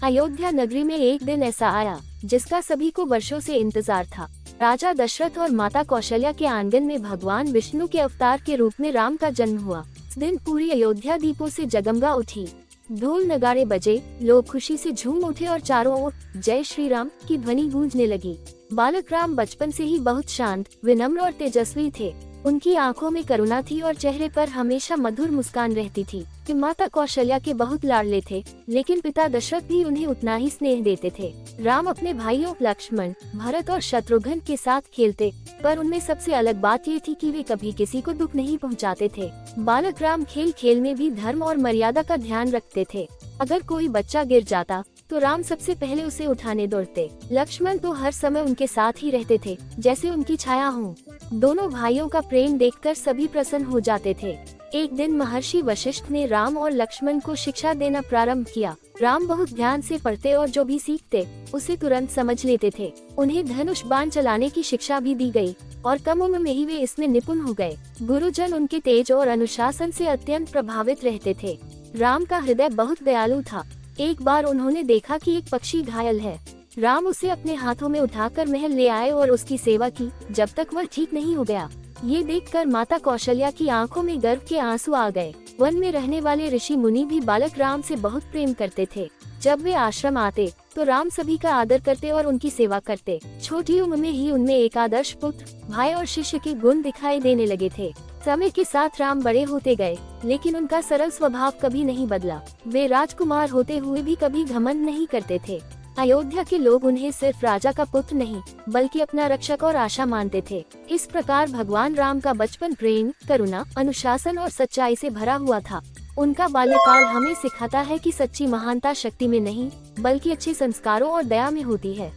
अयोध्या नगरी में एक दिन ऐसा आया जिसका सभी को वर्षों से इंतजार था। राजा दशरथ और माता कौशल्या के आंगन में भगवान विष्णु के अवतार के रूप में राम का जन्म हुआ। इस दिन पूरी अयोध्या दीपों से जगमगा उठी, ढोल नगाड़े बजे, लोग खुशी से झूम उठे और चारों ओर जय श्री राम की ध्वनि गूंजने लगी। बालक राम बचपन से ही बहुत शांत, विनम्र और तेजस्वी थे। उनकी आंखों में करुणा थी और चेहरे पर हमेशा मधुर मुस्कान रहती थी। वे माता कौशल्या के बहुत लाडले थे, लेकिन पिता दशरथ भी उन्हें उतना ही स्नेह देते थे। राम अपने भाइयों लक्ष्मण, भरत और शत्रुघ्न के साथ खेलते, पर उनमें सबसे अलग बात ये थी कि वे कभी किसी को दुख नहीं पहुंचाते थे। बालक राम खेल खेल में भी धर्म और मर्यादा का ध्यान रखते थे। अगर कोई बच्चा गिर जाता तो राम सबसे पहले उसे उठाने दौड़ते। लक्ष्मण तो हर समय उनके साथ ही रहते थे, जैसे उनकी छाया हो। दोनों भाइयों का प्रेम देखकर सभी प्रसन्न हो जाते थे। एक दिन महर्षि वशिष्ठ ने राम और लक्ष्मण को शिक्षा देना प्रारंभ किया। राम बहुत ध्यान से पढ़ते और जो भी सीखते उसे तुरंत समझ लेते थे। उन्हें धनुष बाण चलाने की शिक्षा भी दी गई और कम उम्र में ही वे इसमें निपुण हो गए। गुरुजन उनके तेज और अनुशासन से अत्यंत प्रभावित रहते थे। राम का हृदय बहुत दयालु था। एक बार उन्होंने देखा कि एक पक्षी घायल है। राम उसे अपने हाथों में उठाकर महल ले आए और उसकी सेवा की जब तक वह ठीक नहीं हो गया। ये देखकर माता कौशल्या की आंखों में गर्व के आंसू आ गए। वन में रहने वाले ऋषि मुनि भी बालक राम से बहुत प्रेम करते थे। जब वे आश्रम आते तो राम सभी का आदर करते और उनकी सेवा करते। छोटी उम्र में ही उनमें एक आदर्श पुत्र, भाई और शिष्य के गुण दिखाई देने लगे थे। समय के साथ राम बड़े होते गए, लेकिन उनका सरल स्वभाव कभी नहीं बदला। वे राजकुमार होते हुए भी कभी घमंड नहीं करते थे। अयोध्या के लोग उन्हें सिर्फ राजा का पुत्र नहीं, बल्कि अपना रक्षक और आशा मानते थे। इस प्रकार भगवान राम का बचपन प्रेम, करुणा, अनुशासन और सच्चाई से भरा हुआ था। उनका बाल्यकाल हमें सिखाता है कि सच्ची महानता शक्ति में नहीं, बल्कि अच्छे संस्कारों और दया में होती है।